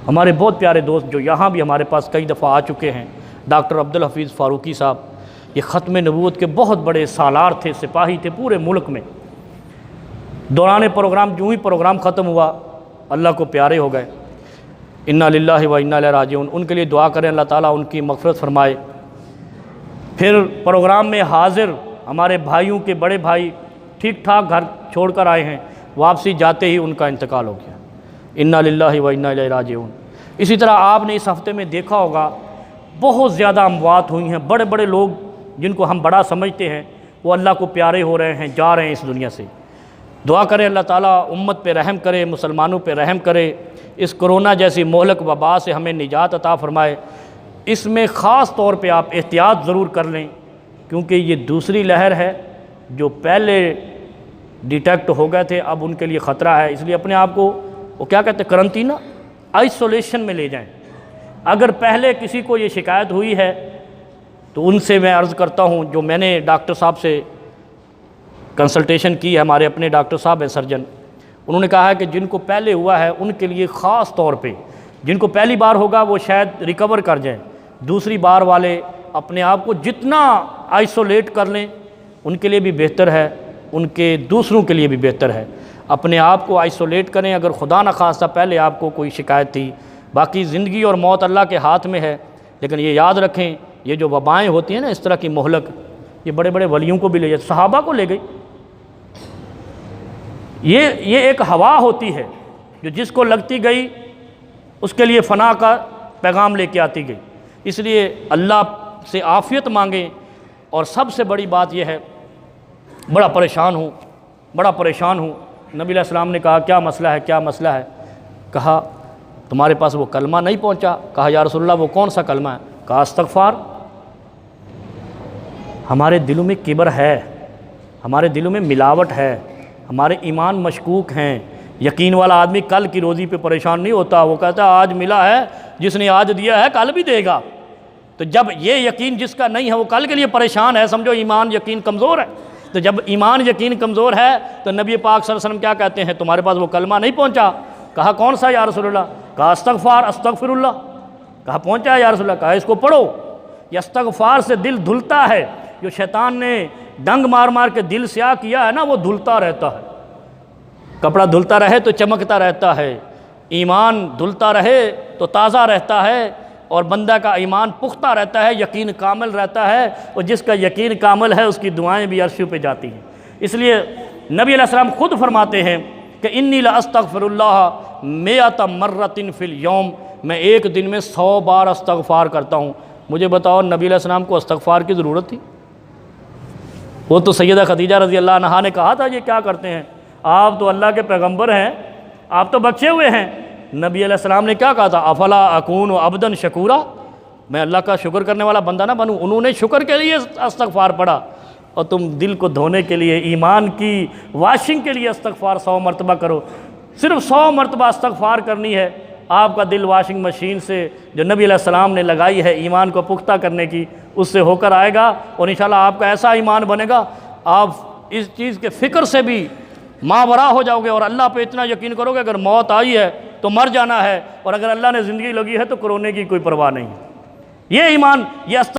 हमारे बहुत प्यारे दोस्त जो यहाँ भी हमारे पास कई दफ़ा आ चुके हैं, डॉक्टर अब्दुल हफीज़ फ़ारूकी साहब, ये ख़त्म नबूवत के बहुत बड़े सालार थे, सिपाही थे पूरे मुल्क में। दौरान प्रोग्राम यूँ ही प्रोग्राम ख़त्म हुआ, अल्लाह को प्यारे हो गए। इन्ना लिल्लाहि व इन्ना इलैहि राजिऊन। उनके लिए दुआ करें, अल्लाह ताला उनकी मग़फ़िरत फरमाए। फिर प्रोग्राम में हाज़िर हमारे भाइयों के बड़े भाई ठीक ठाक घर छोड़कर आए हैं, वापसी जाते ही उनका इंतकाल हो गया। इन्ना लिल्लाहि व इन्ना इलैहि राजिऊन। इसी तरह आपने इस हफ़्ते में देखा होगा बहुत ज़्यादा अमवात हुई हैं। बड़े बड़े लोग जिनको हम बड़ा समझते हैं वो अल्लाह को प्यारे हो रहे हैं, जा रहे हैं इस दुनिया से। दुआ करें अल्लाह ताला उम्मत पे रहम करे, मुसलमानों पे रहम करे, इस कोरोना जैसी मोहलक वबा से हमें निजात अता फ़रमाए। इसमें ख़ास तौर पे आप एहतियात ज़रूर कर लें, क्योंकि ये दूसरी लहर है। जो पहले डिटेक्ट हो गए थे अब उनके लिए ख़तरा है, इसलिए अपने आप को वो क्या कहते हैं, करंटीना, आइसोलेशन में ले जाएं। अगर पहले किसी को ये शिकायत हुई है तो उनसे मैं अर्ज़ करता हूँ, जो मैंने डॉक्टर साहब से कंसल्टेशन की है, हमारे अपने डॉक्टर साहब हैं सर्जन, उन्होंने कहा है कि जिनको पहले हुआ है उनके लिए ख़ास तौर पे, जिनको पहली बार होगा वो शायद रिकवर कर जाएं, दूसरी बार वाले अपने आप को जितना आइसोलेट कर लें उनके लिए भी बेहतर है, उनके दूसरों के लिए भी बेहतर है। अपने आप को आइसोलेट करें। अगर खुदा न खास्ता पहले आपको कोई शिकायत थी, बाकी ज़िंदगी और मौत अल्लाह के हाथ में है, लेकिन ये याद रखें ये जो वबाएँ होती हैं ना, इस तरह की मोहलक, ये बड़े बड़े वलियों को भी ले जाए, सहाबा को ले गई। ये एक हवा होती है जो जिसको लगती गई उसके लिए फ़ना का पैगाम लेके आती गई। इसलिए अल्लाह से आफ़ियत मांगें। और सबसे बड़ी बात यह है, बड़ा परेशान हूँ। नबी अलैहिस्सलाम ने कहा क्या मसला है, क्या मसला है? कहा तुम्हारे पास वो कलमा नहीं पहुँचा। कहा या रसूलल्लाह वो कौन सा कलमा है? कहा इस्तग़फ़ार। हमारे दिलों में किबर है, हमारे दिलों में मिलावट है, हमारे ईमान मशकूक हैं। यकीन वाला आदमी कल की रोज़ी पे परेशान नहीं होता, वो कहता है आज मिला है, जिसने आज दिया है कल भी देगा। तो जब ये यकीन जिसका नहीं है वो कल के लिए परेशान है, समझो ईमान यकीन कमज़ोर है। तो जब ईमान यकीन कमज़ोर है तो नबी पाक सल्लल्लाहु अलैहि वसल्लम क्या कहते हैं, तुम्हारे पास वो कलमा नहीं पहुँचा। कहा कौन सा या रसूलल्लाह? कहा इस्तग़फ़ार, अस्तग़फ़िरुल्लाह। कहा पहुँचा है या रसूलल्लाह? कहा इसको पढ़ो। या इस्तग़फ़ार से दिल धुलता है, जो शैतान ने डंग मार मार के दिल स्याह किया है ना, वो धुलता रहता है। कपड़ा धुलता रहे तो चमकता रहता है, ईमान धुलता रहे तो ताज़ा रहता है, और बंदा का ईमान पुख्ता रहता है, यकीन कामिल रहता है। और जिसका यकीन कामिल है उसकी दुआएं भी अर्श पे जाती हैं। इसलिए नबी अलैहिस्सलाम खुद फरमाते हैं कि इन्नी ला अस्तग़फ़िरुल्लाह मिअत मर्रतिन फ़िल यौम, मैं एक दिन में 100 बार इस्तग़फ़ार करता हूँ। मुझे बताओ नबी अलैहिस्सलाम को इस्तग़फ़ार की ज़रूरत थी? वो तो सैयदा खदीजा रज़ी अल्लाह अन्हा ने कहा था ये क्या करते हैं, आप तो अल्लाह के पैगंबर हैं, आप तो बचे हुए हैं। नबी अलैहिस्सलाम ने क्या कहा था, अफला अकून अब्दन शकूरा, मैं अल्लाह का शुक्र करने वाला बंदा ना बनूँ। उन्होंने शुक्र के लिए इस्तग़फ़ार पढ़ा, और तुम दिल को धोने के लिए, ईमान की वाशिंग के लिए इस्तग़फ़ार 100 मरतबा करो। सिर्फ 100 मरतबा इस्तग़फ़ार करनी है, आपका दिल वाशिंग मशीन से जो नबी अलैहिस्सलाम ने लगाई है ईमान को पुख्ता करने की, उससे होकर आएगा। और इंशाअल्लाह आपका ऐसा ईमान बनेगा, आप इस चीज़ के फ़िक्र से भी मावरा हो जाओगे, और अल्लाह पे इतना यकीन करोगे अगर मौत आई है तो मर जाना है, और अगर अल्लाह ने ज़िंदगी लगी है तो कोरोने की कोई परवाह नहीं। ये ईमान, ये